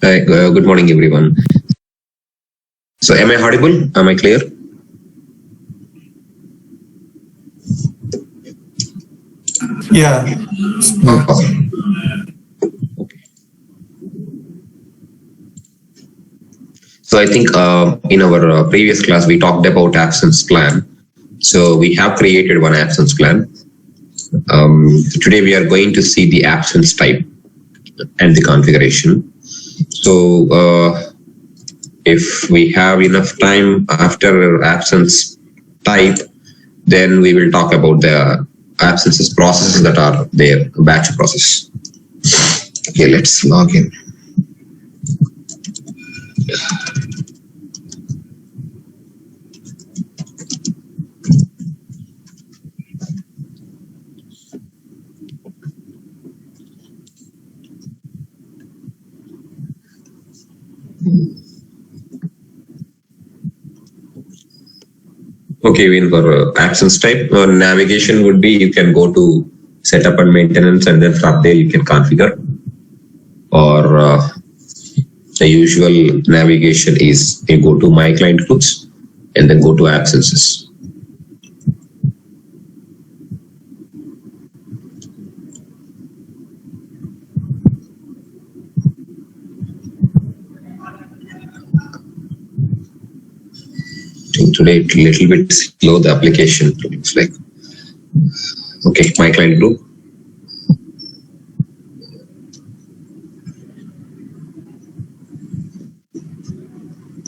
Hi, good morning, everyone. So, am I audible? Am I clear? Yeah. Awesome. So, I think in our previous class we talked about absence plan. So, we have created one absence plan. Today we are going to see the absence type and the configuration. So, if we have enough time after absence type, then we will talk about the absences processes that are there, batch process. Okay, let's log in. Okay, Win, for absence type, navigation would be you can go to setup and maintenance, and then from there you can configure. Or the usual navigation is you go to my client groups and then go to absences. Today it's a little bit slow, the application looks like. Okay, my client group.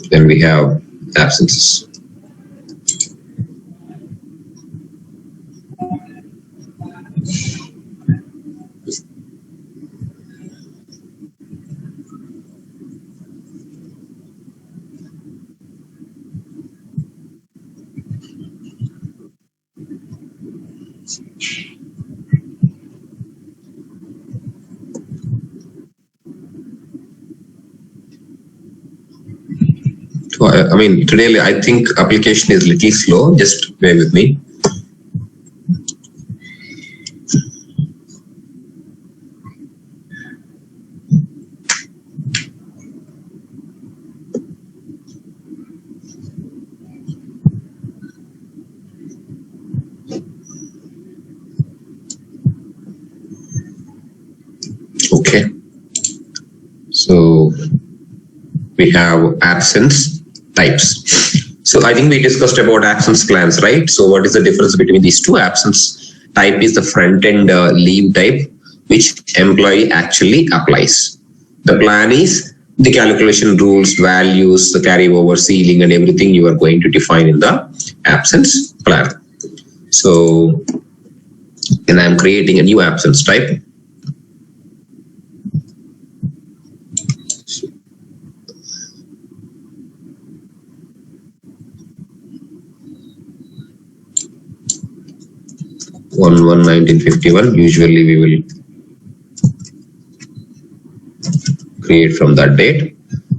Then we have absences. So, I mean, today I think application is little slow. Just bear with me. Okay. So we have absence types. So I think we discussed about absence plans, right? So what is the difference between these two? Absence type is the front end leave type, which employee actually applies. The plan is the calculation rules, values, the carryover, ceiling, and everything you are going to define in the absence plan. So, and I'm creating a new absence type. On 1951, usually we will create from that date,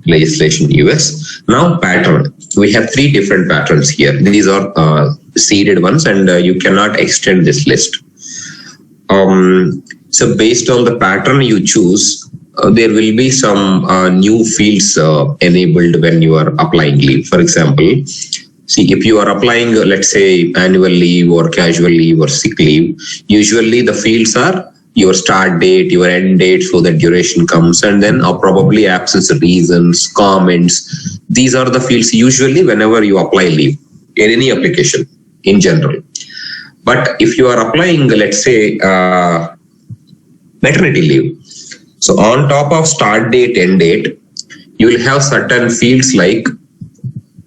legislation US. Now pattern, we have three different patterns here. These are seeded ones, and you cannot extend this list. So based on the pattern you choose, there will be some new fields enabled when you are applying leave. For example, see, if you are applying, let's say, annual leave or casual leave or sick leave, usually the fields are your start date, your end date, so that duration comes, and then probably absence reasons, comments. These are the fields usually whenever you apply leave in any application in general. But if you are applying, let's say, maternity leave, so on top of start date, end date, you will have certain fields like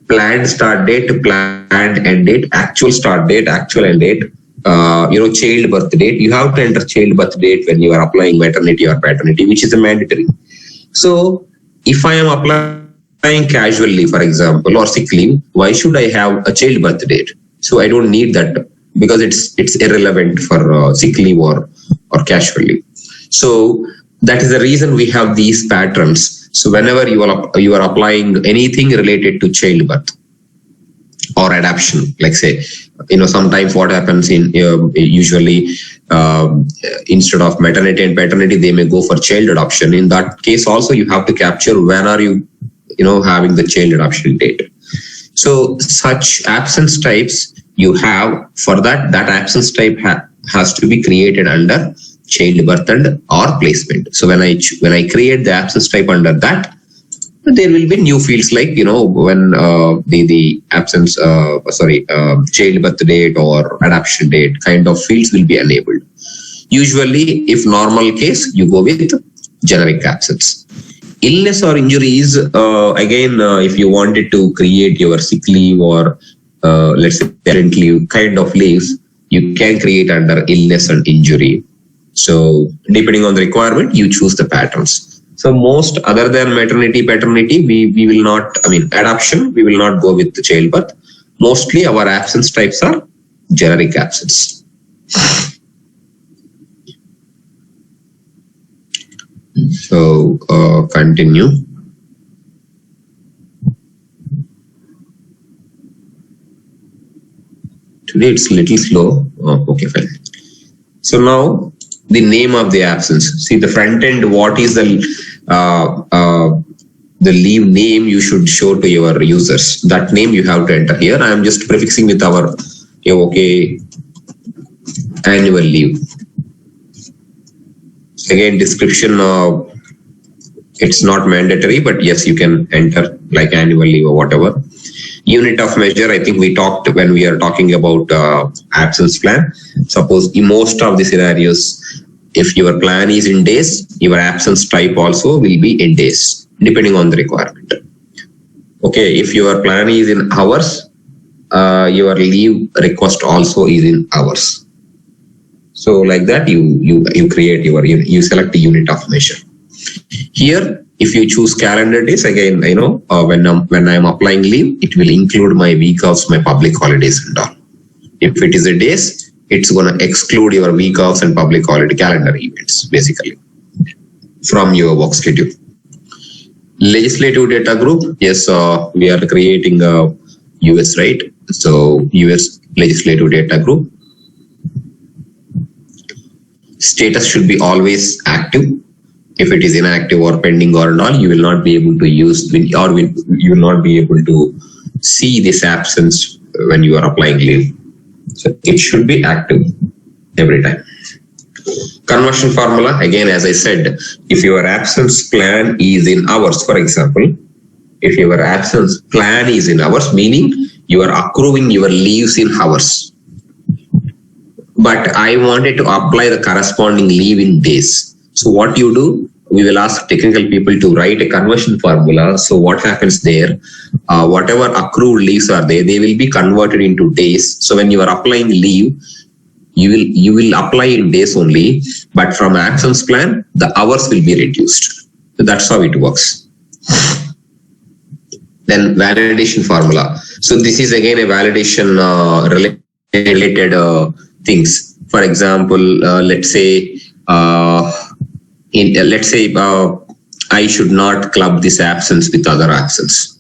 planned start date, planned end date, actual start date, actual end date, child birth date. You have to enter child birth date when you are applying maternity or paternity, which is a mandatory. So if I am applying casual leave, for example, or sick leave, why should I have a child birth date? So I don't need that because it's irrelevant for sick leave or casual leave. So that is the reason we have these patterns. So whenever you are applying anything related to childbirth or adoption, like say, sometimes what happens in usually instead of maternity and paternity, they may go for child adoption. In that case also, you have to capture when are you having the child adoption date. So such absence types you have, for that absence type has to be created under childbirth and or placement. So when I create the absence type under that, there will be new fields like when the absence childbirth date or adoption date kind of fields will be enabled. Usually, if normal case, you go with generic absence. Illness or injuries, again, if you wanted to create your sick leave or let's say parent leave kind of leaves, you can create under illness and injury. So depending on the requirement, you choose the patterns. So most other than maternity, paternity, we will not, adoption, we will not go with the childbirth. Mostly our absence types are generic absence. So continue. Today it's a little slow. Okay, fine. So now the name of the absence. See the front end, what is the leave name you should show to your users. That name you have to enter here. I am just prefixing with our annual leave. Again, description, it's not mandatory, but yes, you can enter like annual leave or whatever. Unit of measure, I think we talked when we are talking about absence plan. Suppose in most of the scenarios, if your plan is in days, your absence type also will be in days, depending on the requirement. Okay, if your plan is in hours, your leave request also is in hours. So like that, you create you select the unit of measure. Here, if you choose calendar days, again, when I'm applying leave, it will include my week offs, my public holidays and all. If it is a days, it's going to exclude your week offs and public holiday calendar events, basically, from your work schedule. Legislative data group, yes, we are creating a US, right? So US legislative data group. Status should be always active. If it is inactive or pending or not, you will not be able to use or you will not be able to see this absence when you are applying leave. So it should be active every time. Conversion formula, again, as I said, if your absence plan is in hours, for example, if your absence plan is in hours, meaning you are accruing your leaves in hours. But I wanted to apply the corresponding leave in days. So what you do, we will ask technical people to write a conversion formula. So what happens there, whatever accrued leaves are there, they will be converted into days. So when you are applying leave, you will apply in days only, but from absence plan, the hours will be reduced. So that's how it works. Then validation formula. So this is again a validation related things. For example, let's say I should not club this absence with other absence.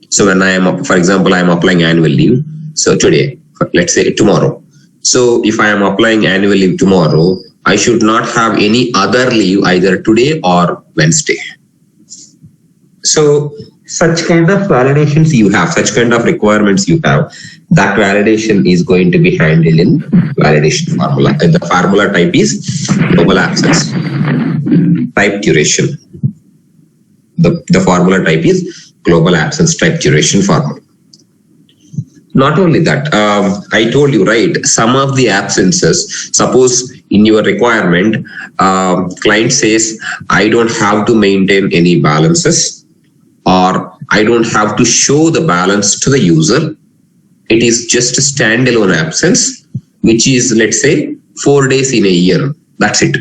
So when I am, for example, I am applying annual leave. So today, let's say tomorrow. So if I am applying annual leave tomorrow, I should not have any other leave either today or Wednesday. So such kind of validations you have, such kind of requirements you have, that validation is going to be handled in validation formula. And the formula type is global absence type duration. The formula type is global absence type duration formula. Not only that, I told you, right, some of the absences, suppose in your requirement, client says, I don't have to maintain any balances, or I don't have to show the balance to the user. It is just a standalone absence, which is, let's say, 4 days in a year. That's it.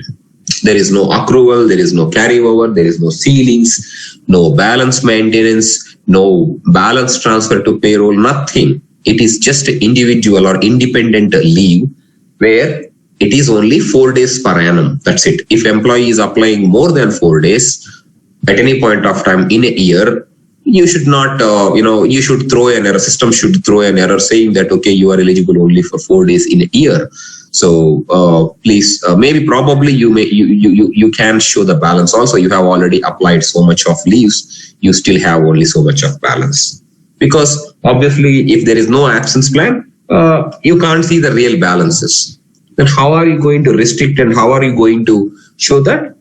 There is no accrual, there is no carryover, there is no ceilings, no balance maintenance, no balance transfer to payroll, nothing. It is just an individual or independent leave where it is only 4 days per annum. That's it. If employee is applying more than 4 days at any point of time in a year, you should not, you should throw an error. System should throw an error saying that, okay, you are eligible only for 4 days in a year. So please, maybe probably you can show the balance also. You have already applied so much of leaves, you still have only so much of balance. Because obviously, if there is no absence plan, you can't see the real balances. Then how are you going to restrict and how are you going to show that?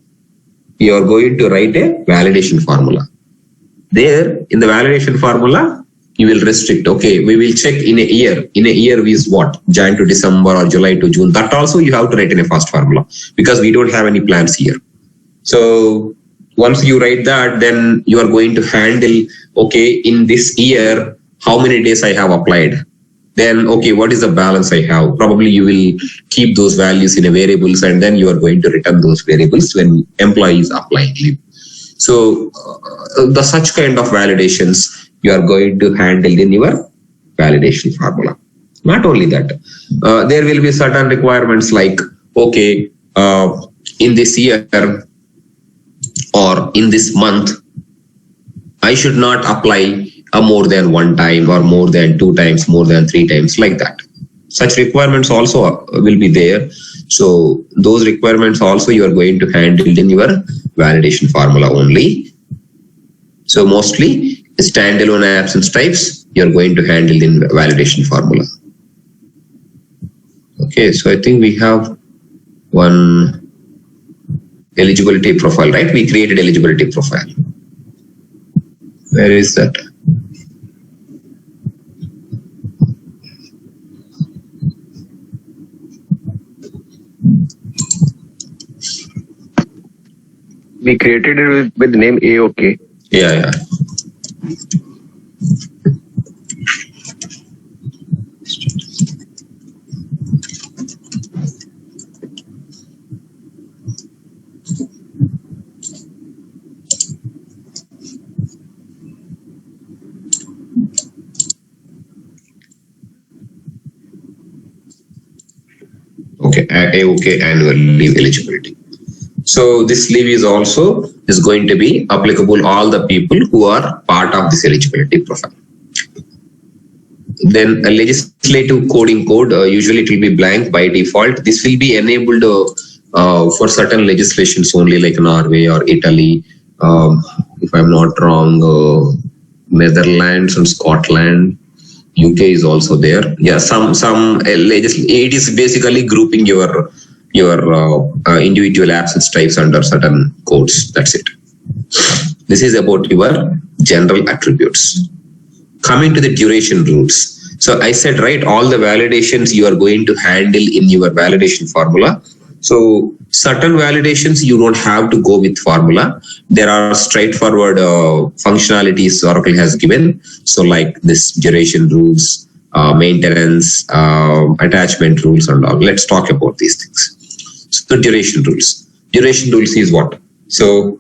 You are going to write a validation formula. There in the validation formula, you will restrict. Okay, we will check in a year. In a year is what? Jan to December or July to June. That also you have to write in a fast formula because we don't have any plans here. So once you write that, then you are going to handle, okay, in this year, how many days I have applied? Then, okay, what is the balance I have? Probably you will keep those values in a variables and then you are going to return those variables when employees apply leave. So the such kind of validations you are going to handle in your validation formula. Not only that, there will be certain requirements like, okay, in this year or in this month, I should not apply more than one time or more than two times, more than three times, like that. Such requirements also will be there. So those requirements also you are going to handle in your validation formula only. So mostly standalone absence types you are going to handle in validation formula. Okay, so I think we have one eligibility profile, right? We created eligibility profile. Where is that? We created it with name AOK. Yeah. Okay, AOK annual leave eligibility. So this leave is going to be applicable all the people who are part of this eligibility profile. Then a legislative coding code, usually it will be blank by default. This will be enabled for certain legislations only, like Norway or Italy. If I'm not wrong, Netherlands and Scotland. UK is also there. Yeah, some it is basically grouping your individual absence types under certain codes. That's it. This is about your general attributes. Coming to the duration rules. So I said, right, all the validations you are going to handle in your validation formula. So certain validations you don't have to go with formula. There are straightforward functionalities Oracle has given. So like this duration rules, maintenance, attachment rules and all. Let's talk about these things. So duration rules. Duration rules is what? So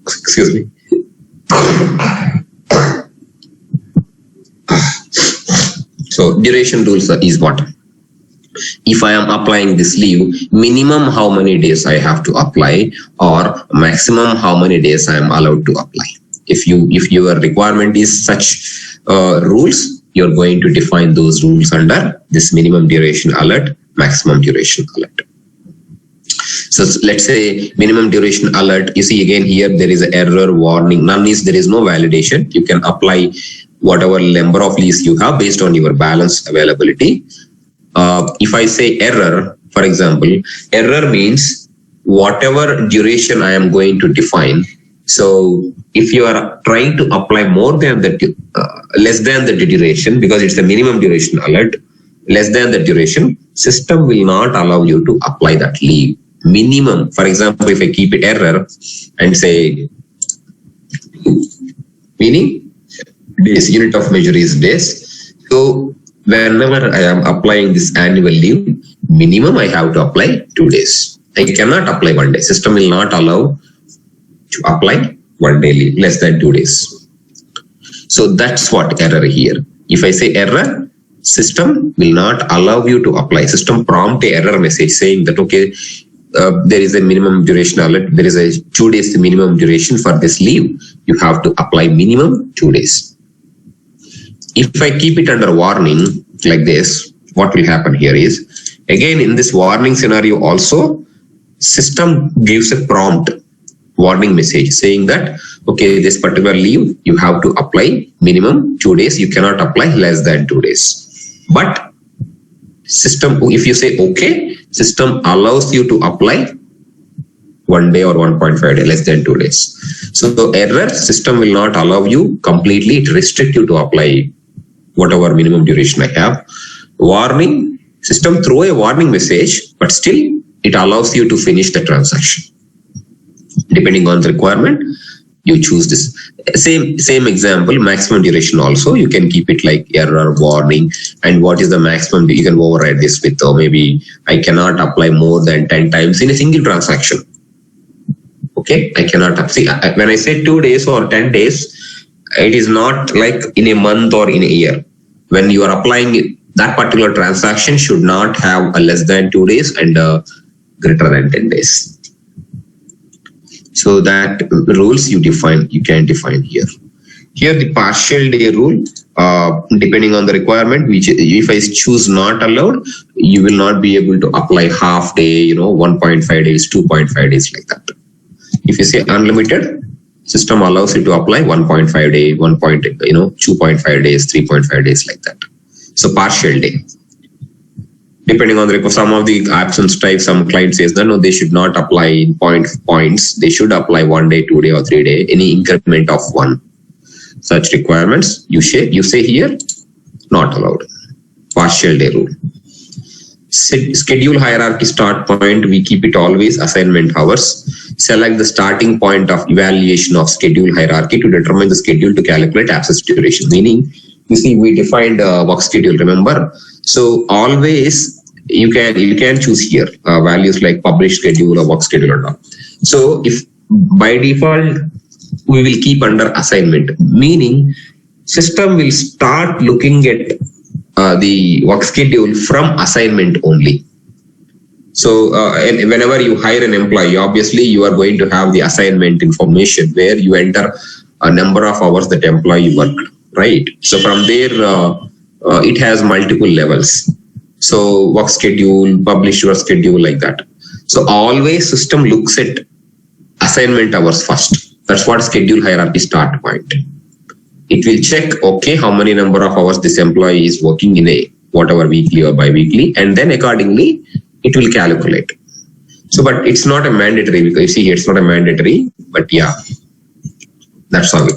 excuse me. So duration rules is what? If I am applying this leave, minimum how many days I have to apply or maximum how many days I am allowed to apply. If your requirement is such rules, you're going to define those rules under this minimum duration alert, maximum duration alert. So let's say minimum duration alert, you see again here there is an error warning. None is there is no validation. You can apply whatever number of leaves you have based on your balance availability. If I say error, for example, error means whatever duration I am going to define. So if you are trying to apply more than the less than the duration, because it's a minimum duration alert, less than the duration, system will not allow you to apply that leave. Minimum, for example, if I keep it error and say meaning days, unit of measure is days. So whenever I am applying this annual leave, minimum I have to apply 2 days. I cannot apply 1 day. System will not allow to apply 1 day leave, less than 2 days. So that's what error here. If I say error, system will not allow you to apply. System prompt a error message saying that, okay, there is a minimum duration alert. There is a 2 days minimum duration for this leave. You have to apply minimum 2 days. If I keep it under warning like this, what will happen here is, again, in this warning scenario also, system gives a prompt warning message saying that, okay, this particular leave, you have to apply minimum 2 days. You cannot apply less than 2 days. But system, if you say okay, system allows you to apply 1 day or 1.5 day, less than 2 days. So the error, system will not allow you completely, it restrict you to apply whatever minimum duration I have. Warning, system throw a warning message, but still it allows you to finish the transaction. Depending on the requirement, you choose this. Same example, maximum duration also, you can keep it like error, warning, and what is the maximum, you can override this with, maybe I cannot apply more than 10 times in a single transaction. Okay, I cannot see when I say 2 days or 10 days, it is not like in a month or in a year. When you are applying that particular transaction, should not have a less than 2 days and greater than 10 days. So that rules you can define here. Here the partial day rule, depending on the requirement, which if I choose not allowed, you will not be able to apply half day, 1.5 days, 2.5 days like that. If you say unlimited, system allows you to apply 1.5 day, 2.5 days, 3.5 days like that. So partial day. Depending on the some of the absence types, some client says that no, they should not apply in points. They should apply 1 day, 2 day, or 3 day, any increment of 1. Such requirements, you say here, not allowed. Partial day rule. Schedule hierarchy start point, we keep it always assignment hours. Select the starting point of evaluation of schedule hierarchy to determine the schedule to calculate absence duration. Meaning, you see, we defined work schedule, remember? So always you can choose here values like published schedule or work schedule or not. So if by default, we will keep under assignment, meaning system will start looking at the work schedule from assignment only. So and whenever you hire an employee, obviously you are going to have the assignment information where you enter a number of hours that employee worked, right? So from there, it has multiple levels. So work schedule, published work schedule, like that. So always system looks at assignment hours first. That's what schedule hierarchy start point. It will check, okay, how many number of hours this employee is working in a whatever weekly or bi-weekly, and then accordingly it will calculate. So, but it's not a mandatory, because you see here it's not a mandatory, but yeah, that's how it.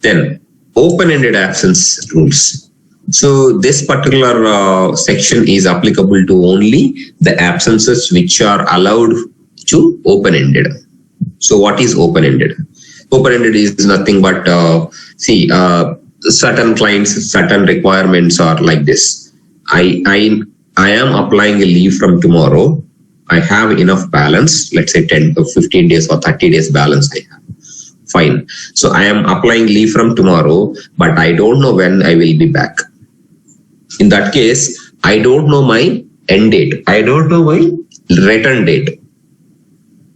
Then open-ended absence rules. So this particular section is applicable to only the absences which are allowed to open-ended. So what is open-ended? Open-ended is nothing but, certain clients, certain requirements are like this. I am applying a leave from tomorrow. I have enough balance, let's say 10 or 15 days or 30 days balance I have. Fine. So I am applying leave from tomorrow, but I don't know when I will be back. In that case, I don't know my end date. I don't know my return date.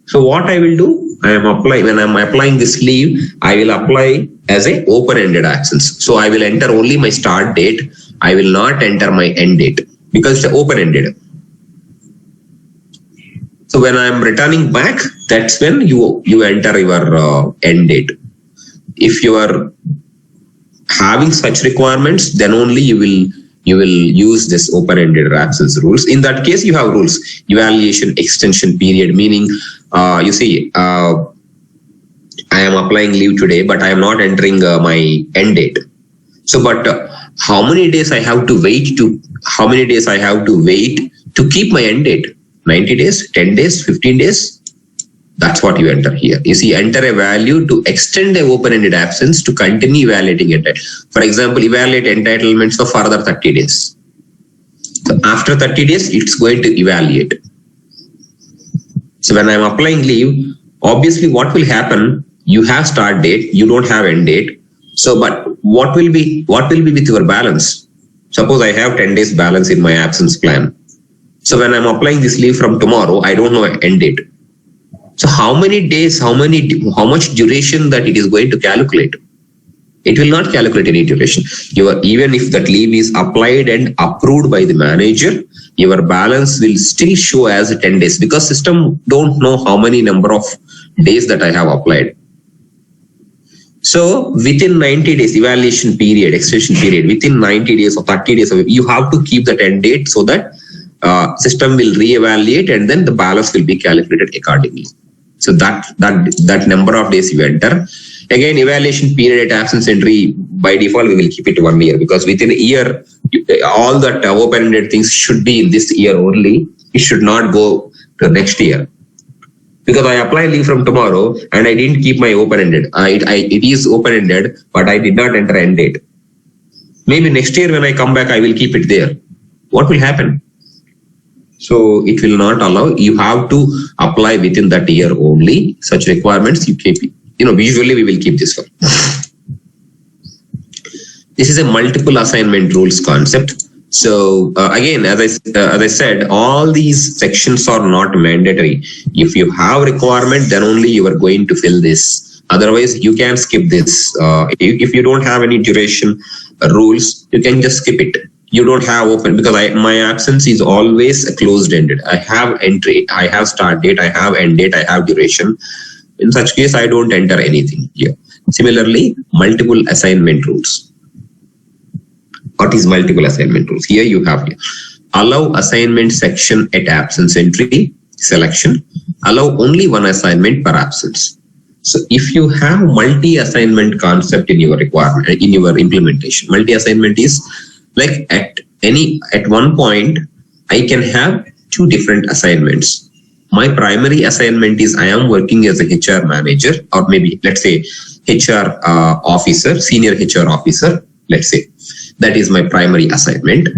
So what I will do, when I'm applying this leave, I will apply as a open-ended absence. So I will enter only my start date. I will not enter my end date because it's open-ended. So when I'm returning back, that's when you enter your end date. If you are having such requirements, then only you will use this open-ended absence rules. In that case, you have rules: evaluation, extension period, meaning I am applying leave today, but I am not entering my end date. So, but how many days I have to wait to keep my end date? 90 days, 10 days, 15 days? That's what you enter here. You see, enter a value to extend the open-ended absence to continue evaluating it. For example, evaluate entitlements for further 30 days. So after 30 days, it's going to evaluate. So when I'm applying leave, obviously what will happen? You have start date, you don't have end date. So, but what will be with your balance? Suppose I have 10 days balance in my absence plan. So when I'm applying this leave from tomorrow, I don't know end date. So how many days, how much duration that it is going to calculate? It will not calculate any duration. Even if that leave is applied and approved by the manager, your balance will still show as 10 days because system don't know how many number of days that I have applied. So within 90 days evaluation period, extension period, within 90 days or 30 days, you have to keep the 10 date so that system will reevaluate and then the balance will be calculated accordingly. So that number of days you enter. Again, evaluation period at absence entry, by default, we will keep it 1 year because within a year, all that open-ended things should be in this year only. It should not go to next year. Because I apply leave from tomorrow and I didn't keep my open-ended. It is open-ended, but I did not enter end date. Maybe next year when I come back, I will keep it there. What will happen? So it will not allow. You have to apply within that year only. Such requirements you keep. Usually we will keep this one. This is a multiple assignment rules concept. So again, as I said, all these sections are not mandatory. If you have requirement, then only you are going to fill this. Otherwise, you can skip this. If you don't have any duration rules, you can just skip it. You don't have open because my absence is always closed-ended. I have entry, I have start date, I have end date, I have duration. In such case, I don't enter anything here. Similarly, multiple assignment rules. What is multiple assignment rules? Here you have allow assignment section at absence entry selection. Allow only one assignment per absence. So if you have multi-assignment concept in your requirement, in your implementation, multi-assignment is like at one point, I can have two different assignments. My primary assignment is I am working as a HR manager, or maybe let's say HR officer, senior HR officer, let's say. That is my primary assignment.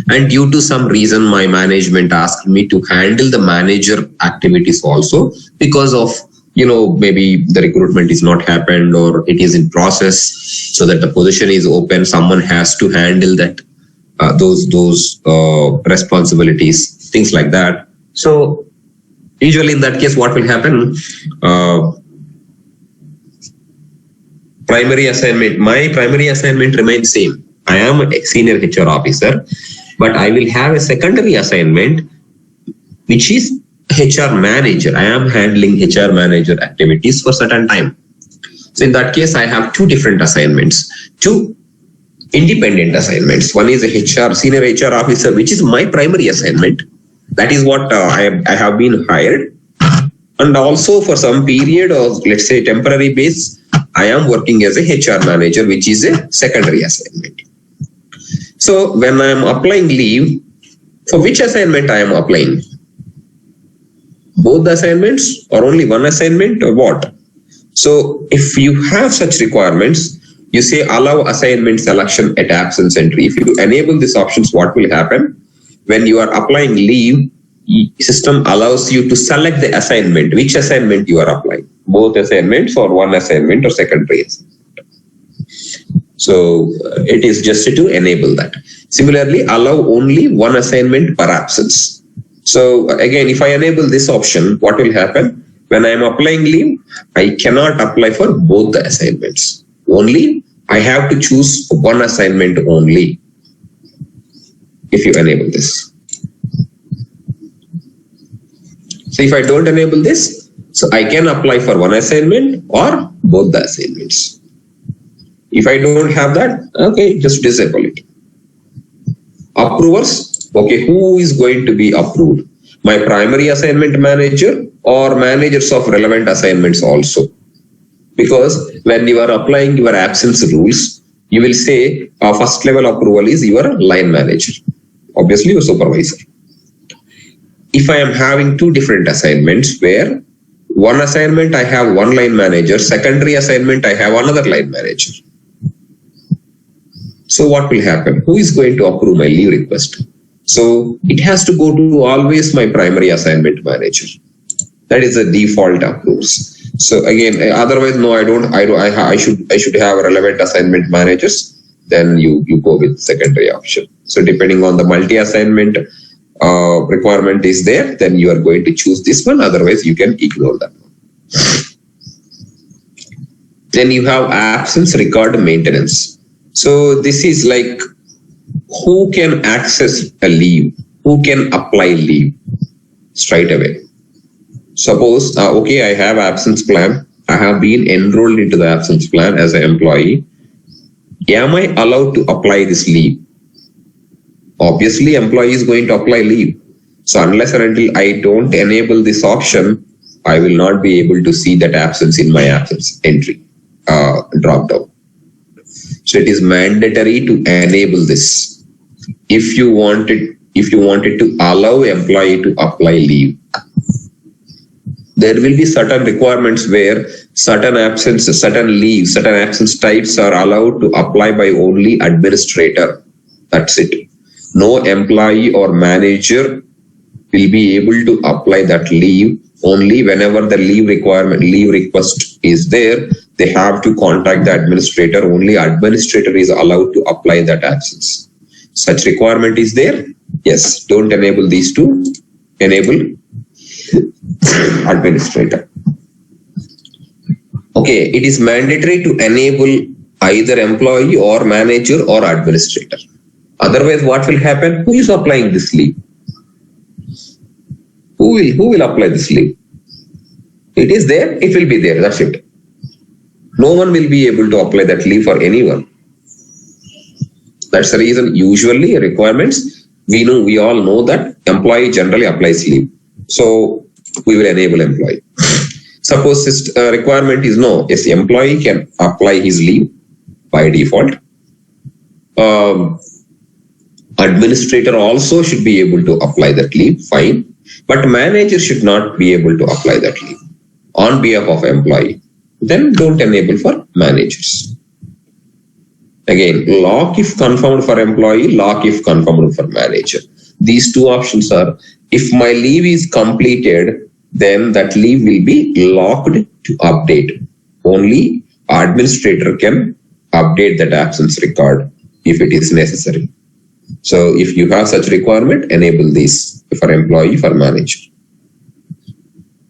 And due to some reason, my management asked me to handle the manager activities also because of, maybe the recruitment is not happened or it is in process so that the position is open. Someone has to handle that, those responsibilities, things like that. So usually in that case, what will happen? My primary assignment remains same. I am a senior HR officer, but I will have a secondary assignment, which is HR manager. I am handling HR manager activities for certain time. So in that case, I have two different assignments, two independent assignments. One is a senior HR officer, which is my primary assignment. That is what I have been hired. And also for some period of, let's say, temporary base, I am working as a HR manager, which is a secondary assignment. So when I am applying leave, for which assignment I am applying? Both the assignments or only one assignment or what? So if you have such requirements, you say allow assignment selection at absence entry. If you enable these options, what will happen? When you are applying leave, system allows you to select the assignment, which assignment you are applying, both assignments or one assignment or secondary assignment. So it is just to enable that. Similarly, allow only one assignment per absence. So again, if I enable this option, what will happen? When I am applying leave, I cannot apply for both the assignments. Only I have to choose one assignment only if you enable this. So if I don't enable this, so I can apply for one assignment or both the assignments. If I don't have that, okay, just disable it. Approvers, okay, who is going to be approved? My primary assignment manager or managers of relevant assignments also. Because when you are applying your absence rules, you will say first level approval is your line manager, obviously your supervisor. If I am having two different assignments where one assignment I have one line manager, secondary assignment I have another line manager. So what will happen? Who is going to approve my leave request? So it has to go to always my primary assignment manager. That is the default approves. So again, otherwise, no, I should have relevant assignment managers. Then you go with secondary option. So depending on the multi-assignment requirement is there, then you are going to choose this one. Otherwise, you can ignore that one. Then you have absence record maintenance. So this is like who can access a leave, who can apply leave straight away. Suppose, okay, I have absence plan. I have been enrolled into the absence plan as an employee. Am I allowed to apply this leave? Obviously, employee is going to apply leave. So unless and until I don't enable this option, I will not be able to see that absence in my absence entry drop down. So it is mandatory to enable this. If you wanted to allow employee to apply leave, there will be certain requirements where certain absences, certain leaves, certain absence types are allowed to apply by only administrator. That's it. No employee or manager will be able to apply that leave. Only whenever the leave request is there, they have to contact the administrator. Only administrator is allowed to apply that absence. Such requirement is there. Yes, don't enable these two. Enable administrator. Okay, it is mandatory to enable either employee or manager or administrator. Otherwise, what will happen? Who is applying this leave? Who will apply this leave? It is there, it will be there. That's it. No one will be able to apply that leave for anyone. That's the reason usually requirements, we all know that employee generally applies leave. So we will enable employee. Suppose this requirement is no, yes, employee can apply his leave by default. Administrator also should be able to apply that leave, fine. But manager should not be able to apply that leave on behalf of employee. Then don't enable for managers. Again, lock if confirmed for employee, lock if confirmed for manager. These two options are, if my leave is completed, then that leave will be locked to update. Only administrator can update that absence record if it is necessary. So if you have such requirement, enable these for employee, for manager.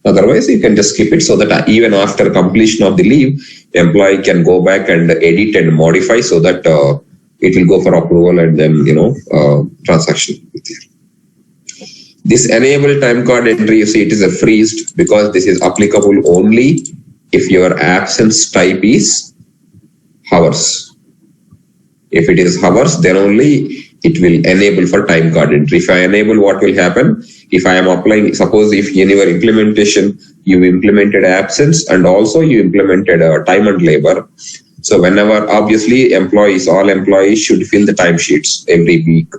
Otherwise, you can just skip it so that even after completion of the leave, employee can go back and edit and modify so that it will go for approval and then, transaction. This enable time card entry, you see it is a freeze because this is applicable only if your absence type is hours. If it is hours, then only it will enable for time card entry. If I enable, what will happen? If I am applying, suppose if in your implementation, you implemented absence and also you implemented time and labor. So whenever, obviously all employees should fill the timesheets every week.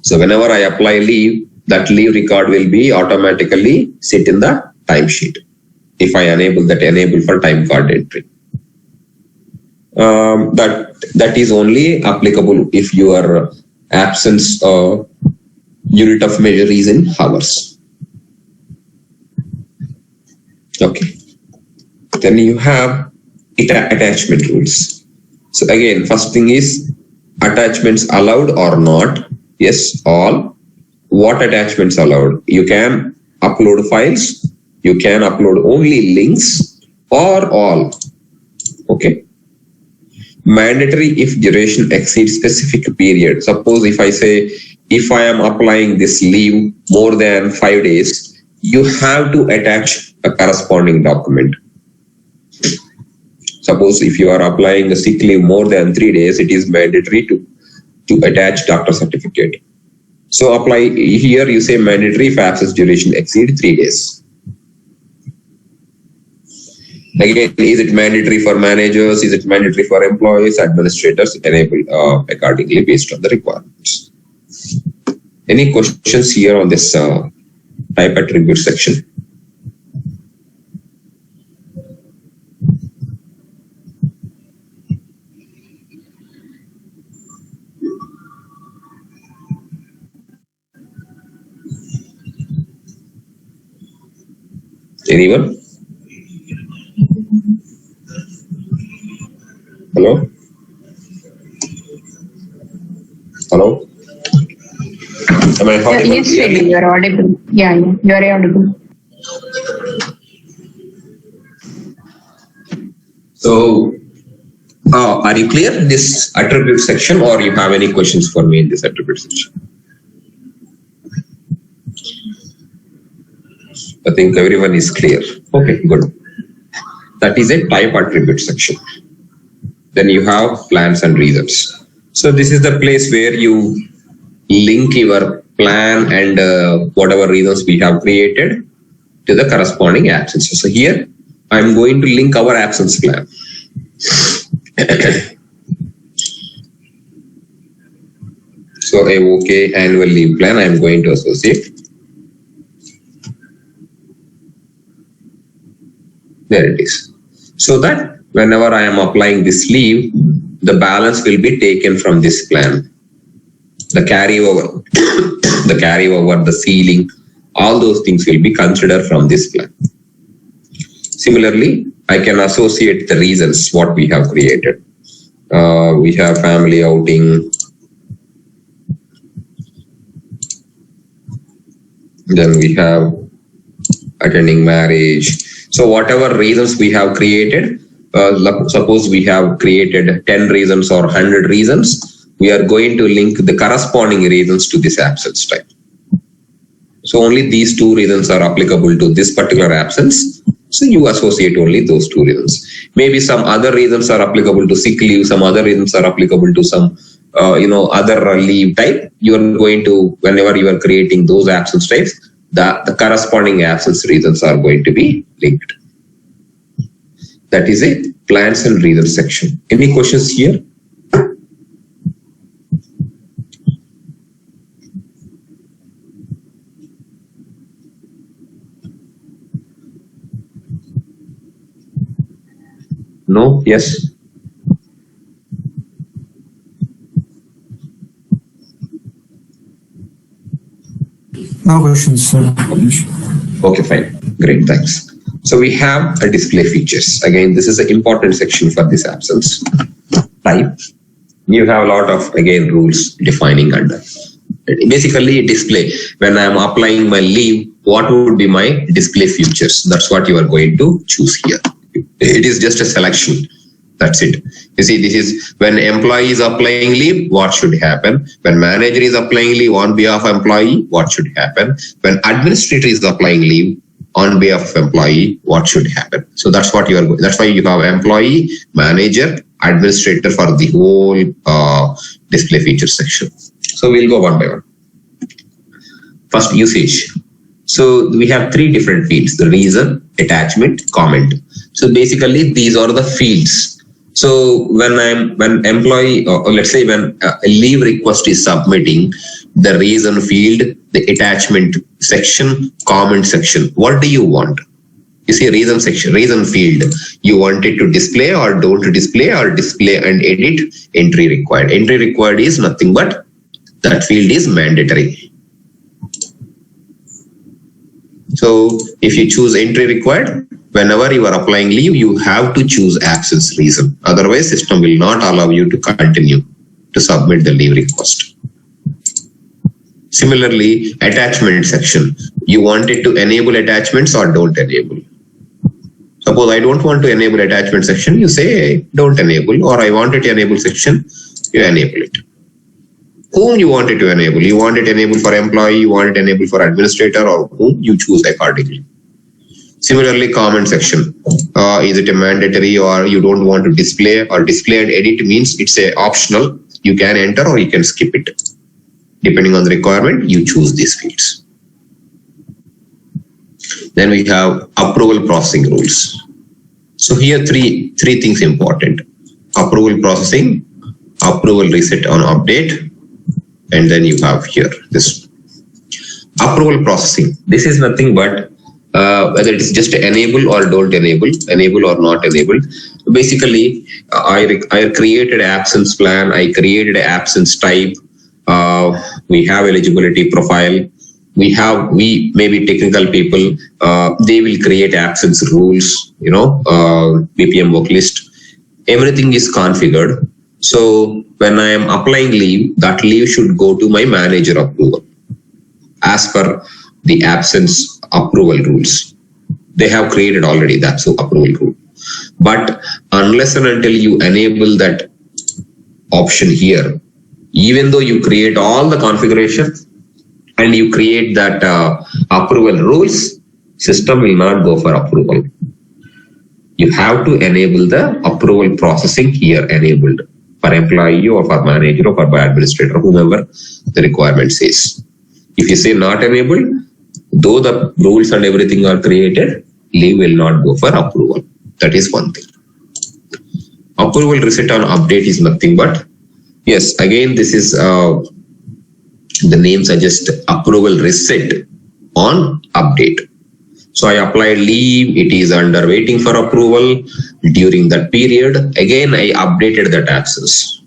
So whenever I apply leave, that leave record will be automatically sit in the timesheet. If I enable for time card entry. That is only applicable if your absence unit of measure is in hours. Okay. Then you have attachment rules. So again, first thing is attachments allowed or not. Yes, all. What attachments allowed? You can upload files. You can upload only links or all. Okay. Mandatory if duration exceeds specific period. Suppose if I say, if I am applying this leave more than 5 days, you have to attach a corresponding document. Suppose if you are applying the sick leave more than 3 days, it is mandatory to attach doctor certificate. So apply here, you say mandatory if absence duration exceeds 3 days. Again, is it mandatory for managers? Is it mandatory for employees, administrators? Enable accordingly based on the requirements. Any questions here on this type attribute section? Anyone? Hello? Hello? Am I audible? Yes, Srini, you are audible. Yeah, you are audible. So, are you clear in this attribute section, or you have any questions for me in this attribute section? I think everyone is clear. Okay, good. That is a type attribute section. Then you have plans and reasons. So this is the place where you link your plan and whatever reasons we have created to the corresponding absences. So here I'm going to link our absence plan. So AOK annual leave plan I'm going to associate. There it is. So that whenever I am applying this leave, the balance will be taken from this plan. The carryover, the ceiling, all those things will be considered from this plan. Similarly, I can associate the reasons what we have created. We have family outing. Then we have attending marriage. So whatever reasons we have created, suppose we have created 10 reasons or 100 reasons, we are going to link the corresponding reasons to this absence type. So only these two reasons are applicable to this particular absence. So you associate only those two reasons. Maybe some other reasons are applicable to sick leave, some other reasons are applicable to some other leave type. You are going to, whenever you are creating those absence types, the corresponding absence reasons are going to be linked. That is a plans and reasons section. Any questions here? No? Yes? No questions, sir. Okay, fine. Great, thanks. So we have a display features. Again, this is an important section for this absence type. You have a lot of, again, rules defining under. Basically, display. When I am applying my leave, what would be my display features? That's what you are going to choose here. It is just a selection. That's it. You see, this is when employee is applying leave, what should happen? When manager is applying leave on behalf of employee, what should happen? When administrator is applying leave on behalf of employee, what should happen? So that's what you are. That's why you have employee, manager, administrator for the whole display feature section. So we'll go one by one. First, usage. So we have three different fields: the reason, attachment, comment. So basically, these are the fields. So when employee, or let's say when a leave request is submitting, the reason field, the attachment section, comment section, what do you want? You see, reason section, reason field, you want it to display or don't display, or display and edit, entry required. Entry required is nothing but that field is mandatory. So if you choose entry required, whenever you are applying leave, you have to choose absence reason. Otherwise, system will not allow you to continue to submit the leave request. Similarly, attachment section. You want it to enable attachments or don't enable. Suppose I don't want to enable attachment section, you say don't enable, or I want it to enable section, you enable it. Whom you want it to enable? You want it enabled for employee, you want it enabled for administrator, or whom you choose accordingly. Similarly, comment section. Is it a mandatory, or you don't want to display, or display and edit means it's a optional. You can enter or you can skip it. Depending on the requirement, you choose these fields. Then we have approval processing rules. So here three things important: approval processing, approval reset on update, and then you have here this approval processing. This is nothing but whether it is just enable or don't enable or not enable. Basically, I created an absence plan, I created an absence type, we have eligibility profile, we maybe technical people, they will create absence rules, BPM work list, everything is configured. So when I am applying leave, that leave should go to my manager approval as per the absence approval rules. They have created already that approval rule. But unless and until you enable that option here, even though you create all the configuration and you create that approval rules, system will not go for approval. You have to enable the approval processing here enabled for employee or for manager or for administrator, whomever the requirement says. If you say not enabled, though the rules and everything are created, leave will not go for approval. That is one thing. Approval reset on update is nothing but, yes, again, this is the name suggests approval reset on update. So I applied leave, it is under waiting for approval. During that period, again, I updated that absence.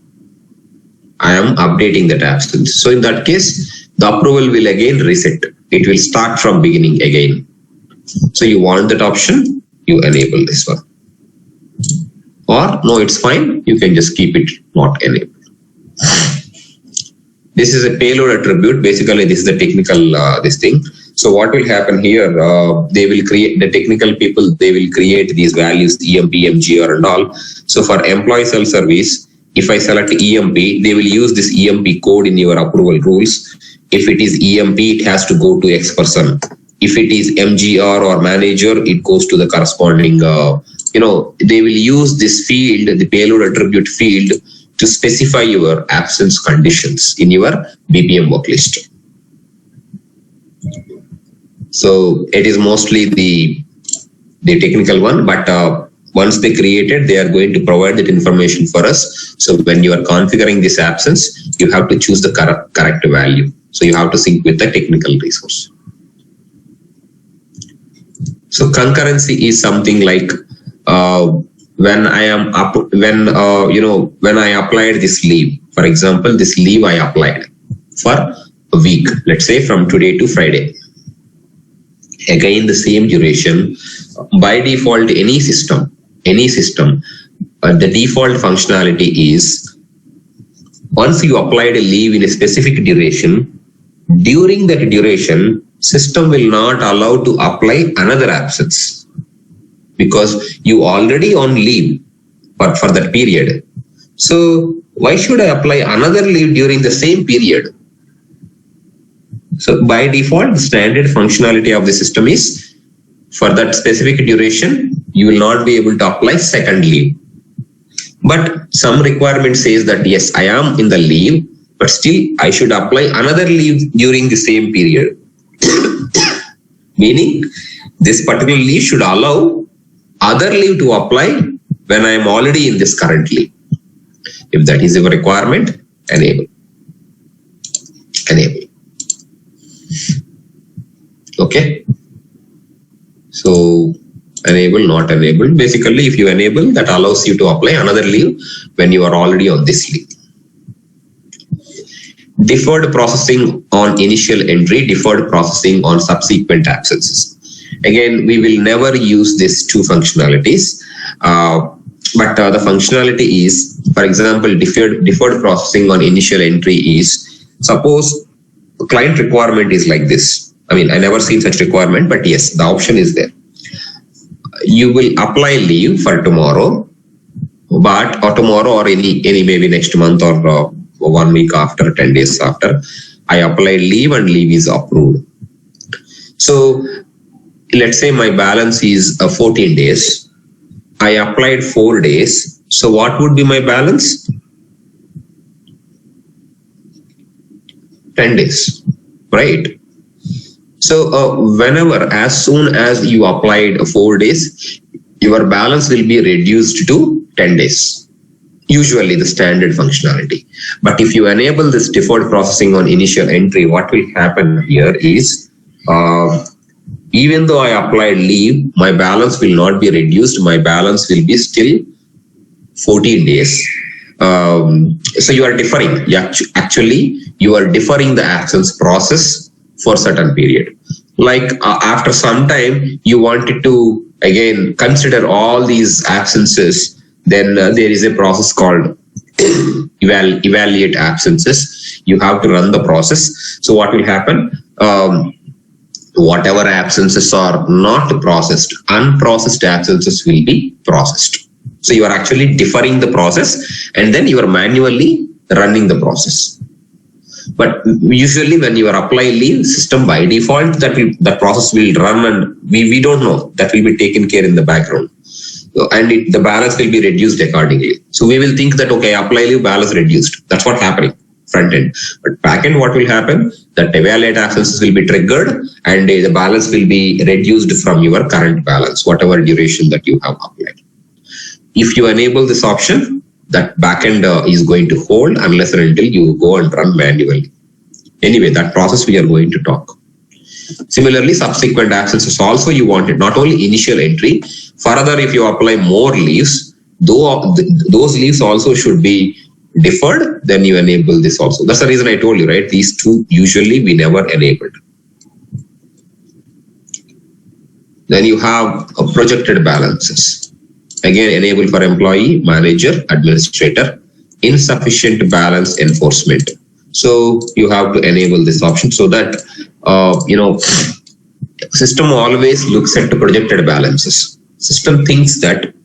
I am updating that absence. So in that case, the approval will again reset. It will start from beginning again. So you want that option, you enable this one. Or no, it's fine. You can just keep it not enabled. This is a payload attribute. Basically, this is the technical this thing. So what will happen here? They will create, the technical people, they will create these values, EMP, MGR and all. So for employee self-service, if I select EMP, they will use this EMP code in your approval rules. If it is EMP, it has to go to X person. If it is MGR or manager, it goes to the corresponding, they will use this field, the payload attribute field, to specify your absence conditions in your BPM work list. So it is mostly the technical one, but once they create it, they are going to provide that information for us. So when you are configuring this absence, you have to choose the correct value. So you have to sync with the technical resource. So concurrency is something like when I applied this leave. For example, this leave I applied for a week, let's say from today to Friday. Again, the same duration. By default, any system, the default functionality is once you applied a leave in a specific duration, during that duration, system will not allow to apply another absence because you already on leave for that period. So why should I apply another leave during the same period? So by default, the standard functionality of the system is for that specific duration, you will not be able to apply second leave. But some requirement says that yes, I am in the leave, but still I should apply another leave during the same period. Meaning this particular leave should allow other leave to apply when I am already in this current leave. If that is a requirement, enable. Okay. So enable, not enabled. Basically, if you enable, that allows you to apply another leave when you are already on this leave. Deferred processing on initial entry, deferred processing on subsequent absences. Again, we will never use these two functionalities, but the functionality is, for example, deferred processing on initial entry is, suppose client requirement is like this. I mean, I never seen such requirement, but yes, the option is there. You will apply leave for tomorrow, or tomorrow or any maybe next month or 1 week after, 10 days after, I apply leave and leave is approved. So let's say my balance is 14 days. I applied 4 days. So what would be my balance? 10 days, right? So whenever, as soon as you applied 4 days, your balance will be reduced to 10 days. Usually the standard functionality. But if you enable this deferred processing on initial entry, what will happen here is, even though I applied leave, my balance will not be reduced. My balance will be still 14 days. So you are deferring. Actually, you are deferring the absence process for certain period. Like after some time, you wanted to again consider all these absences. Then there is a process called evaluate absences. You have to run the process. So what will happen? Whatever absences are not processed, unprocessed absences will be processed. So you are actually deferring the process and then you are manually running the process. But usually when you are apply leave, system by default that process will run, and we don't know, that will be taken care in the background. And the balance will be reduced accordingly. So we will think that, okay, apply leave, balance reduced. That's what happening front end. But back end, what will happen? That evaluate absences will be triggered and the balance will be reduced from your current balance, whatever duration that you have applied. If you enable this option, that backend is going to hold unless and until you go and run manually. Anyway, that process we are going to talk. Similarly, subsequent absences also you want it, not only initial entry. Further, if you apply more leaves, those leaves also should be deferred, then you enable this also. That's the reason I told you, right? These two usually we never enabled. Then you have projected balances. Again, enable for employee, manager, administrator, insufficient balance enforcement. So you have to enable this option so that, system always looks at the projected balances. System thinks that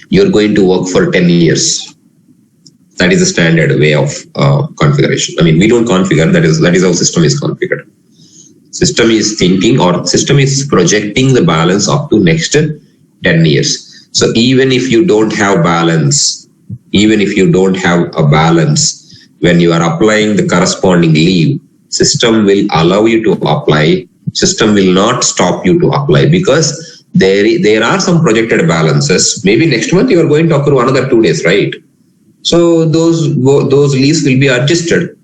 you're going to work for 10 years. That is the standard way of configuration. I mean, we don't configure, that is how system is configured. System is thinking, or system is projecting the balance up to next 10 years. So even if you don't have balance, even if you don't have a balance, when you are applying the corresponding leave, system will allow you to apply. System will not stop you to apply because there are some projected balances. Maybe next month you are going to accrue another 2 days, right? So those leaves will be adjusted.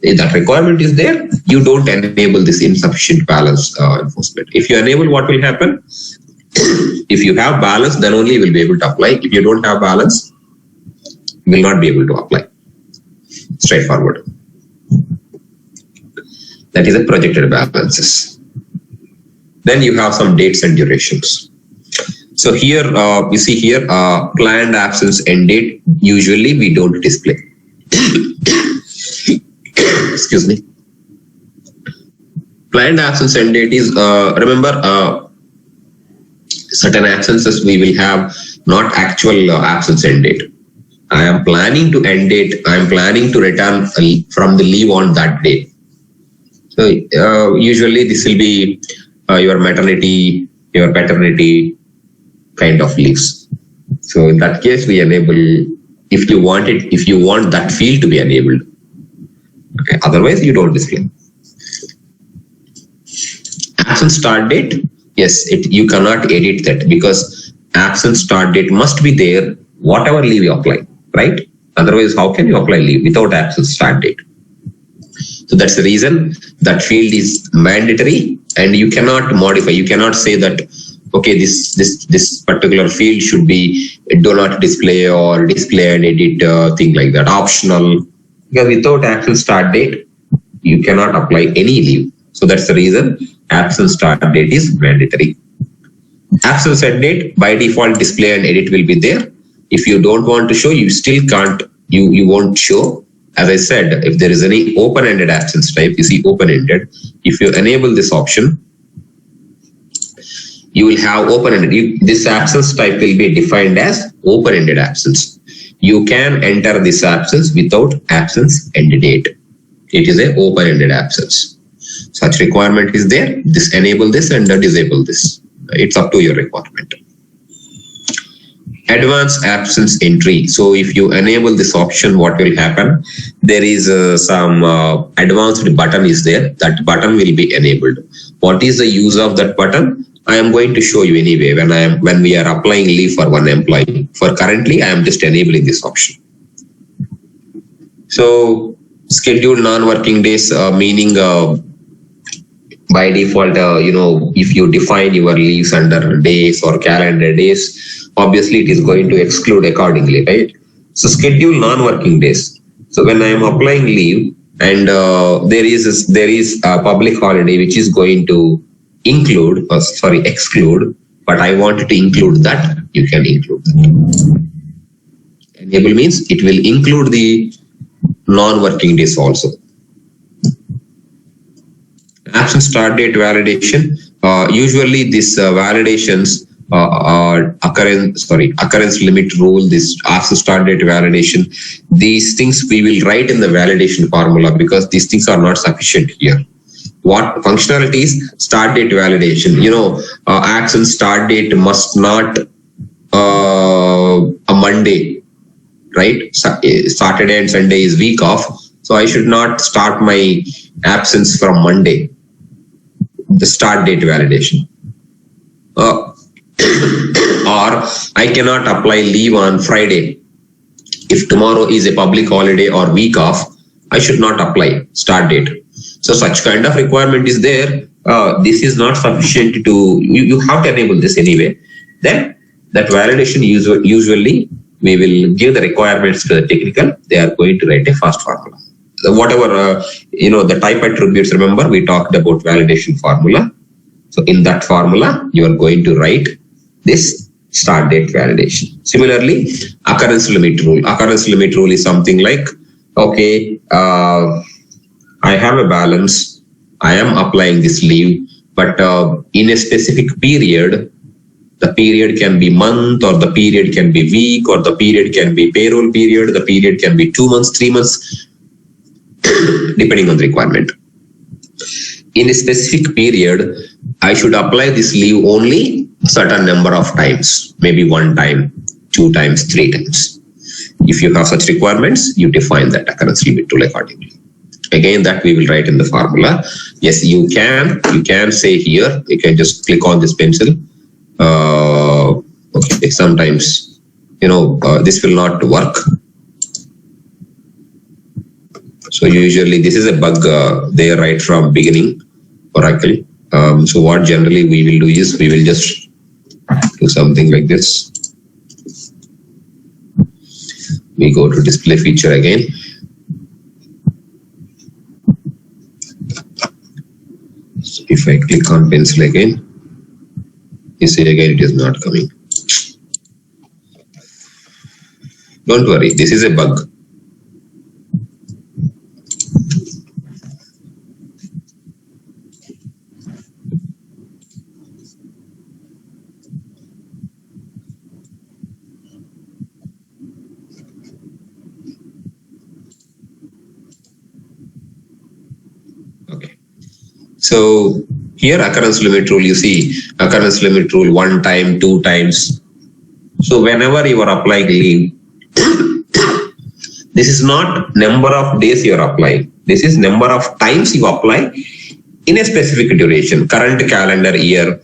If that requirement is there, you don't enable this insufficient balance enforcement. If you enable, what will happen? If you have balance, then only you will be able to apply. If you don't have balance, you will not be able to apply. Straightforward. That is the projected balances. Then you have some dates and durations. So here, you see here, planned absence end date, usually we don't display. Excuse me. Planned absence end date is, remember, certain absences we will have not actual absence end date. I am planning to end date, I am planning to return from the leave on that day. So usually this will be your maternity, your paternity kind of leaves. So in that case, we enable, if you want that field to be enabled. Okay. Otherwise, you don't display. Absence start date, yes, you cannot edit that because absence start date must be there, whatever leave you apply, right? Otherwise, how can you apply leave without absence start date? So that's the reason that field is mandatory and you cannot modify. You cannot say that, okay, this particular field should be do not display or display and edit, thing like that, optional. Because without absence start date, you cannot apply any leave. So that's the reason absence start date is mandatory. Absence end date, by default, display and edit will be there. If you don't want to show, you still can't, you won't show. As I said, if there is any open-ended absence type, you see open-ended, if you enable this option, you will have open-ended. This absence type will be defined as open-ended absence. You can enter this absence without absence end date. It is an open-ended absence. Such requirement is there. This enable this and disable this. It's up to your requirement. Advanced absence entry. So if you enable this option, what will happen? There is some advanced button is there. That button will be enabled. What is the use of that button? I am going to show you anyway when we are applying leave for one employee. For currently, I am just enabling this option. So scheduled non-working days, meaning by default, if you define your leaves under days or calendar days, obviously it is going to exclude accordingly, right? So schedule non-working days. So when I am applying leave and there is a public holiday which is going to exclude, but I wanted to include that, you can include that. Enable means it will include the non-working days also. Absence start date validation. Usually these validations occurrence limit rule, this absence start date validation, these things we will write in the validation formula because these things are not sufficient here. What functionalities? Start date validation. Absence start date must not a Monday, right? Saturday and Sunday is week off, so I should not start my absence from Monday. The start date validation. Or I cannot apply leave on Friday. If tomorrow is a public holiday or week off, I should not apply start date. So such kind of requirement is there. This is not sufficient to, you have to enable this anyway. Then that validation usually we will give the requirements to the technical. They are going to write a fast formula. Whatever, the type attributes, remember we talked about validation formula. So in that formula, you are going to write this start date validation. Similarly, occurrence limit rule. Occurrence limit rule is something like, okay, I have a balance. I am applying this leave, but in a specific period, the period can be month, or the period can be week, or the period can be payroll period, the period can be 2 months, 3 months, depending on the requirement. In a specific period, I should apply this leave only certain number of times, maybe 1 time, 2 times, 3 times. If you have such requirements, you define that occurrence limit rule accordingly. Again, that we will write in the formula. Yes, you can say here, you can just click on this pencil. Okay, sometimes, this will not work. So usually this is a bug there right from beginning, Oracle. So what generally we will do is we will just do something like this. We go to display feature again. So if I click on pencil again, you see again it is not coming. Don't worry, this is a bug. So here occurrence limit rule, you see occurrence limit rule 1 time, 2 times. So whenever you are applying leave, this is not number of days you are applying. This is number of times you apply in a specific duration. Current calendar year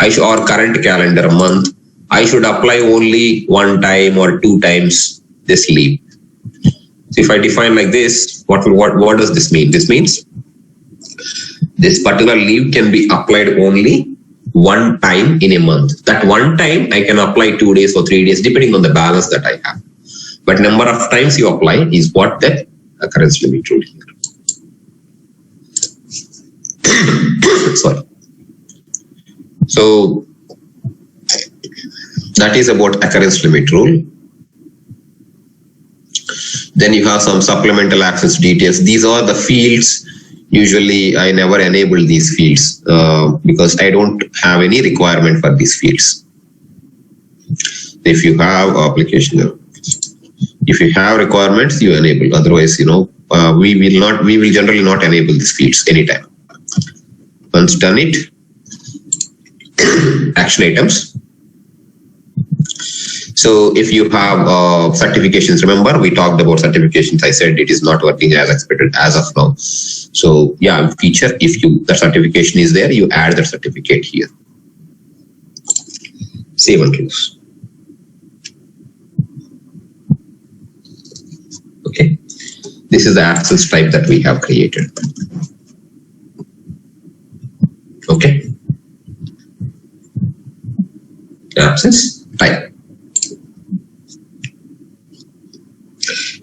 or current calendar month, I should apply only 1 time or 2 times this leave. So if I define like this, what does this mean? This means this particular leave can be applied only 1 time in a month. That 1 time I can apply 2 days or 3 days depending on the balance that I have. But number of times you apply is what the occurrence limit rule here. Sorry. So that is about occurrence limit rule. Then you have some supplemental access details. These are the fields. Usually I never enable these fields because I don't have any requirement for these fields. If you have application, if you have requirements, you enable. Otherwise, we will generally not enable these fields anytime. Once done it, action items. So if you have certifications, remember we talked about certifications. I said it is not working as expected as of now. So yeah, feature, if the certification is there, you add the certificate here. Save and close. Okay. This is the absence type that we have created. Okay. Absence type.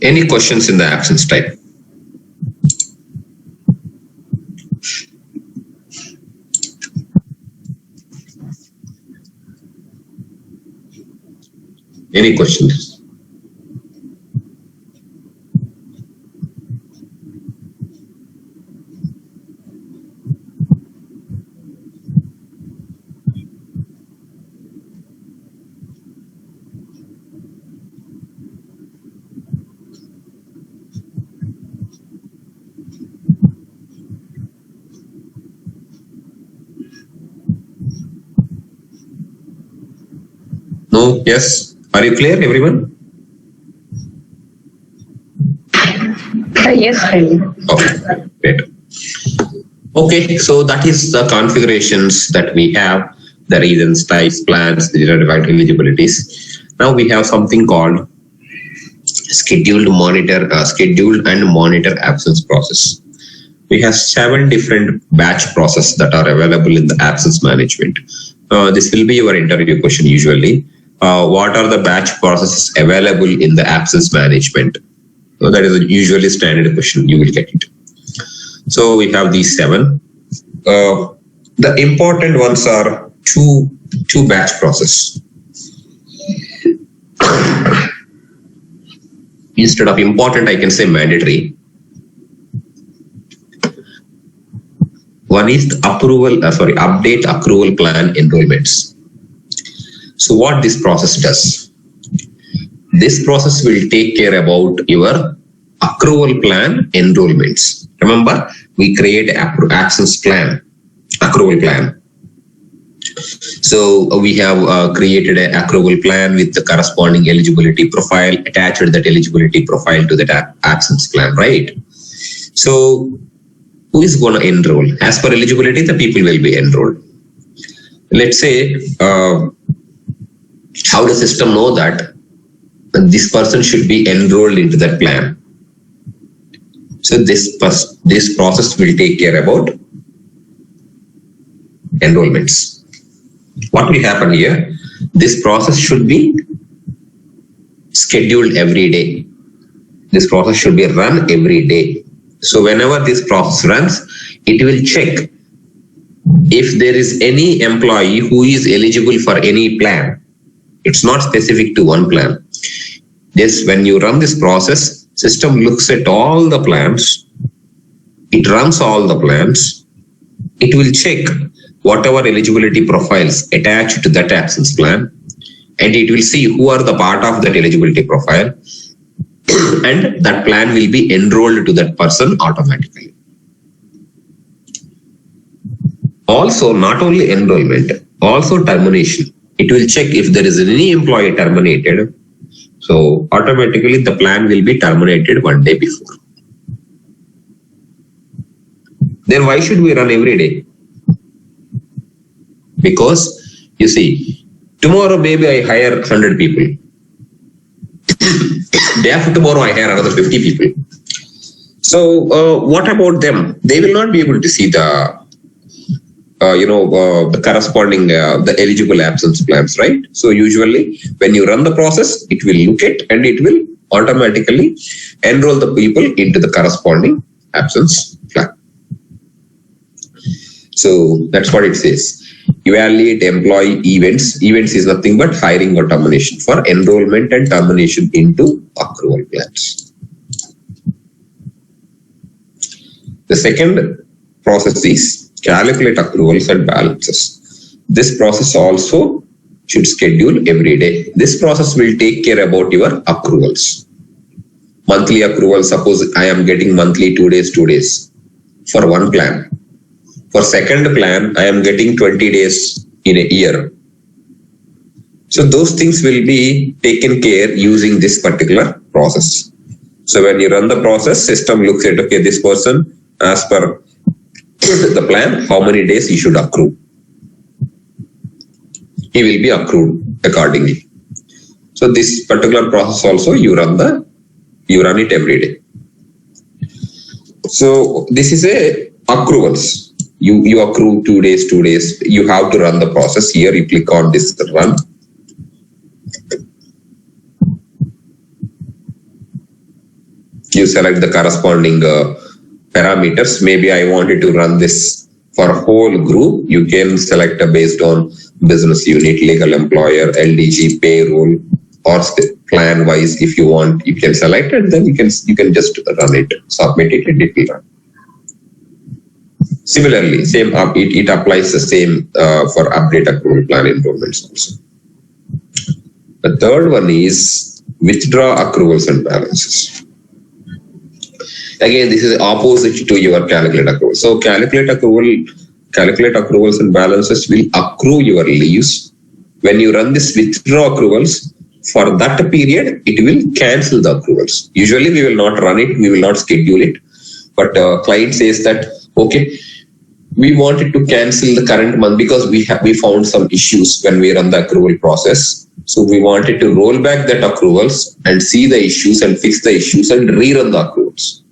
Any questions in the absence type? Any questions? No? Yes? Are you clear, everyone? Yes, Freddy. Okay, great. Okay, so that is the configurations that we have, the reasons, types, plans, the derived eligibilities. Now we have something called scheduled and monitor absence process. We have 7 different batch processes that are available in the absence management. This will be your interview question usually. What are the batch processes available in the absence management? So that is a usually standard question, you will get it. So we have these 7. The important ones are two batch process. Instead of important, I can say mandatory. One is the update accrual plan enrollments. So what this process does? This process will take care about your accrual plan enrollments. Remember, we create absence plan, accrual plan. So we have created an accrual plan with the corresponding eligibility profile, attached that eligibility profile to that absence plan, right? So who is going to enroll? As per eligibility, the people will be enrolled. Let's say, how the system know that this person should be enrolled into that plan? So this process will take care about enrollments. What will happen here? This process should be scheduled every day. This process should be run every day. So whenever this process runs, it will check if there is any employee who is eligible for any plan. It's not specific to one plan. Yes, when you run this process, system looks at all the plans. It runs all the plans. It will check whatever eligibility profiles attached to that absence plan, and it will see who are the part of that eligibility profile, and that plan will be enrolled to that person automatically. Also, not only enrollment, also termination. It will check if there is any employee terminated. So automatically the plan will be terminated one day before. Then why should we run every day? Because you see, tomorrow maybe I hire 100 people. Day after tomorrow I hire another 50 people. So what about them? They will not be able to see the the corresponding the eligible absence plans, right? So usually when you run the process, it will look at and it will automatically enroll the people into the corresponding absence plan. So that's what it says. Evaluate employee events. Events is nothing but hiring or termination for enrollment and termination into accrual plans. The second process is calculate accruals and balances. This process also should schedule every day. This process will take care about your accruals. Monthly accrual, suppose I am getting monthly 2 days for one plan. For second plan, I am getting 20 days in a year. So those things will be taken care using this particular process. So when you run the process, system looks at, okay, this person as per the plan, how many days he should accrue. He will be accrued accordingly. So this particular process also you run it every day. So this is a accruals. You accrue 2 days. You have to run the process. Here you click on this run. You select the corresponding parameters. Maybe I wanted to run this for a whole group. You can select based on business unit, legal employer, LDG, payroll, or plan wise. If you want, you can select it. Then you can just run it, submit it, and it will run. Similarly, same it applies the same for update accrual plan enrollments also. The third one is withdraw accruals and balances. Again, this is opposite to your calculate accrual. So calculate accruals and balances will accrue your leaves when you run this withdraw accruals, for that period, it will cancel the accruals. Usually we will not run it, we will not schedule it. But client says that, okay, we wanted to cancel the current month because we found some issues when we run the accrual process. So we wanted to roll back that accruals and see the issues and fix the issues and rerun the accruals.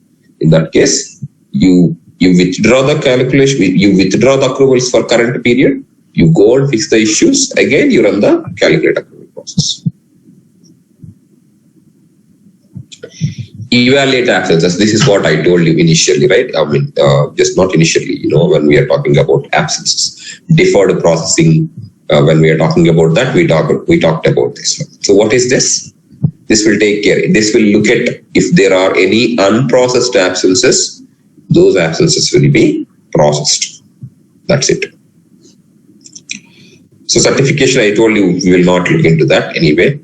In that case, you withdraw the calculation, you withdraw the accruals for current period, you go and fix the issues, again you run the calculate accrual process. Evaluate absences. This is what I told you initially, right? I mean, just not initially, when we are talking about absences. Deferred processing, when we are talking about that, we talked about this one. So what is this? This will take care. This will look at if there are any unprocessed absences, those absences will be processed. That's it. So certification, I told you, we will not look into that anyway.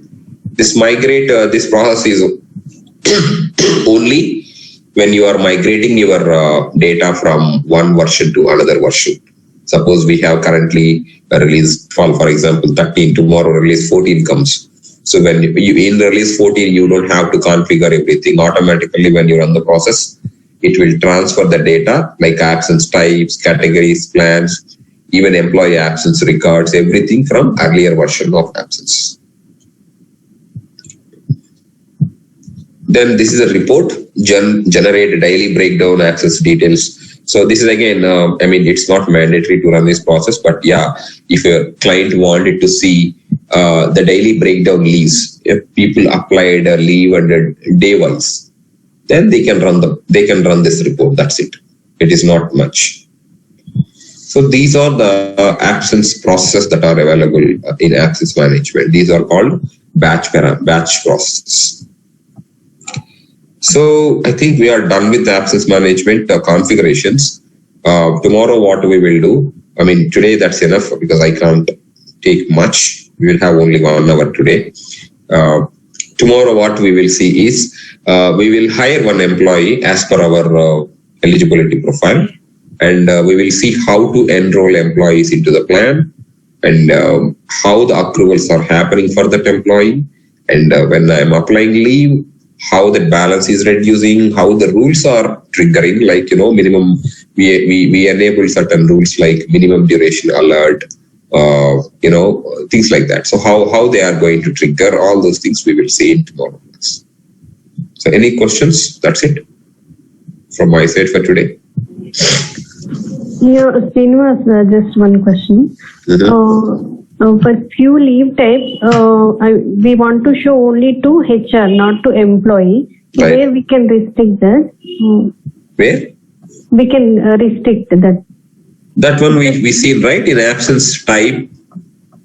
This migrate, this process is only when you are migrating your data from one version to another version. Suppose we have currently a release, for example, 13, tomorrow release 14 comes. So when you in release 14, you don't have to configure everything. Automatically when you run the process, it will transfer the data like absence types, categories, plans, even employee absence records, everything from earlier version of absence. Then this is a report, generate a daily breakdown access details. So this is again, it's not mandatory to run this process, but yeah, if your client wanted to see the daily breakdown leaves, if people applied a leave under day wise, then they can run this report. That's it. It is not much. So these are the absence processes that are available in absence management. These are called batch processes. So I think we are done with the absence management configurations. Tomorrow what we will do, today that's enough because I can't take much. We will have only 1 hour today. Tomorrow what we will see is, we will hire one employee as per our eligibility profile, and we will see how to enroll employees into the plan and how the accruals are happening for that employee. And when I am applying leave, how the balance is reducing, how the rules are triggering, like, minimum, we enable certain rules like minimum duration alert, things like that. So how they are going to trigger all those things we will see in tomorrow. So any questions? That's it from my side for today. Yeah, Srinivas, just one question. For few leave types, we want to show only to HR, not to employee. Right. Where we can restrict that? Where? We can restrict that. That one we seen, right? In absence type,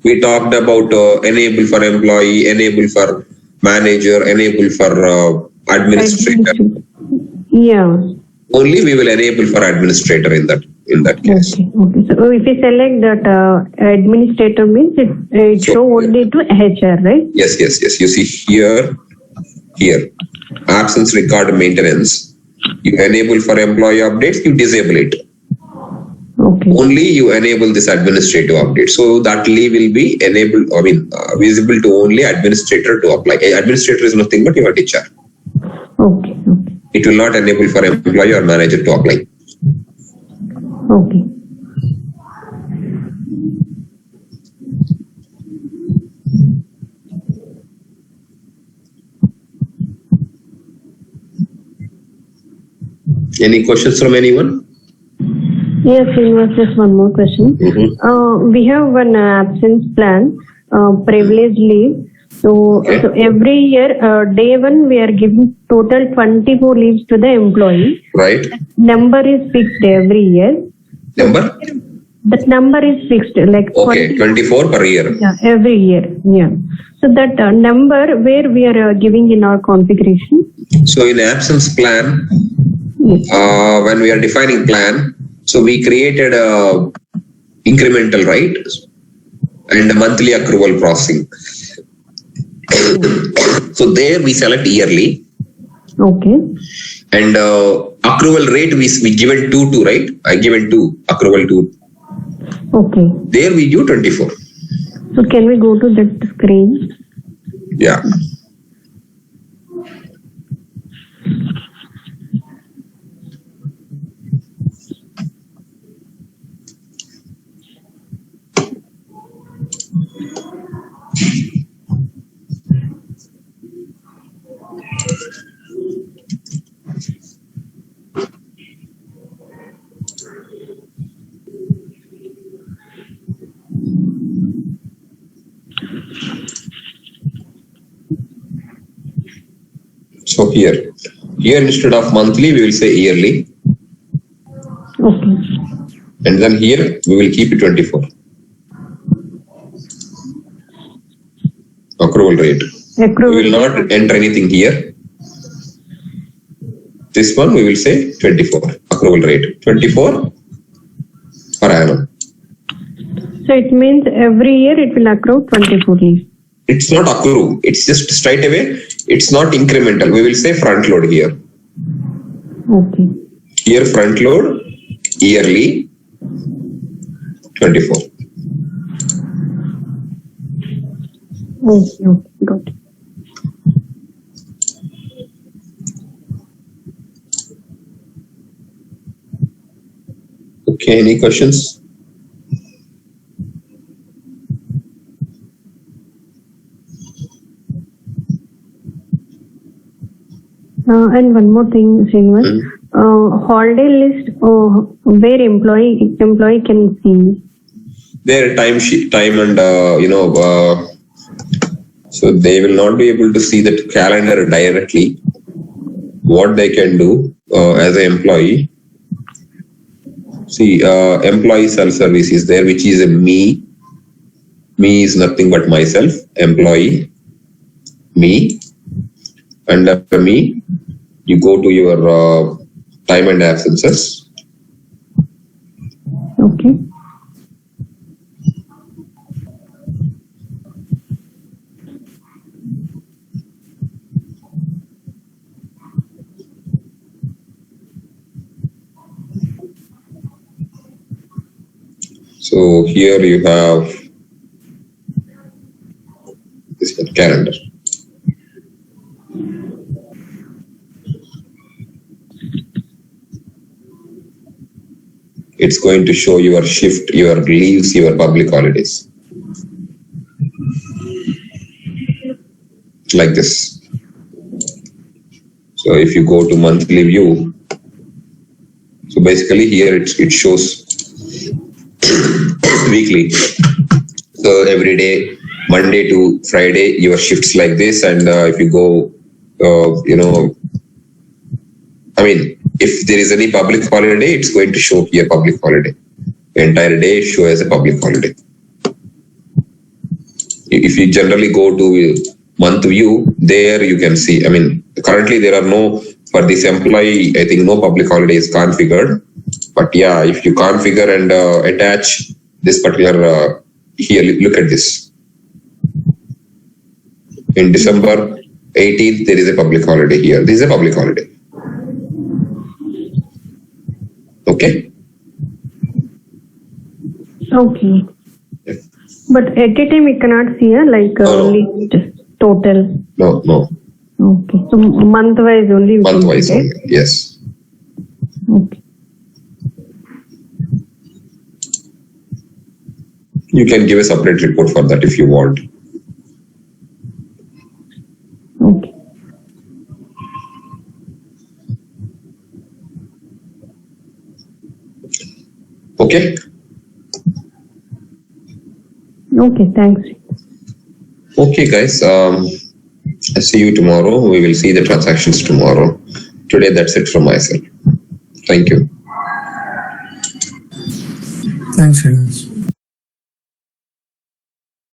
we talked about enable for employee, enable for manager, enable for administrator. Yeah. Only we will enable for administrator in that case. Okay. So if we select that administrator means it show only to HR, right? Yes. You see here, absence record maintenance. You enable for employee updates, you disable it. Okay. Only you enable this administrative update. So that leave will be enabled, visible to only administrator to apply. Administrator is nothing but your HR. Okay. It will not enable for employee or manager to apply. Okay. Any questions from anyone? Yes, just one more question. We have one absence plan, privilege leave. So every year, day one, we are giving total 24 leaves to the employee. Right. Number is fixed every year. Number? That number is fixed, like okay, 24 per year. Yeah, every year. Yeah. So that number where we are giving in our configuration. So in absence plan, when we are defining plan, so we created a incremental, right, and a monthly accrual processing. So there we select yearly. Okay. And accrual rate we given 2, right? I given 2, accrual 2. Okay. There we give 24. So can we go to that screen? Yeah. So here instead of monthly, we will say yearly. Okay. And then here we will keep it 24. Accrual rate. We will not enter anything here. This one we will say 24. Accrual rate 24 per annum. So it means every year it will accrue 24 leave. It's not accrue. It's just straight away. It's not incremental. We will say front load here. Okay. Here front load yearly 24. Okay. Got it. Okay, any questions? And one more thing, Srinivas. Holiday list where employee can see. Their time and so they will not be able to see that calendar directly. What they can do as an employee, see, employee self-service is there, which is a me. Me is nothing but myself. Employee, me. Under me, you go to your time and absences. Okay. So here you have this one, calendar. It's going to show your shift, your leaves, your public holidays. Like this. So if you go to monthly view, so basically here it shows weekly. So every day, Monday to Friday, your shifts like this. And if you go, if there is any public holiday, it's going to show here public holiday. The entire day show as a public holiday. If you generally go to month view, there you can see, currently there are no, for this employee, I think no public holiday is configured. But yeah, if you configure and attach this particular, here, look at this. In December 18th, there is a public holiday here. This is a public holiday. Okay? Okay. Yeah. But at a time we cannot see list total. No. Okay. So month wise only. Month wise only. Yes. Okay. You can give a separate report for that if you want. Okay. Okay? Okay, thanks. Okay, guys. I'll see you tomorrow. We will see the transactions tomorrow. Today, that's it from myself. Thank you. Thanks, Srinivas.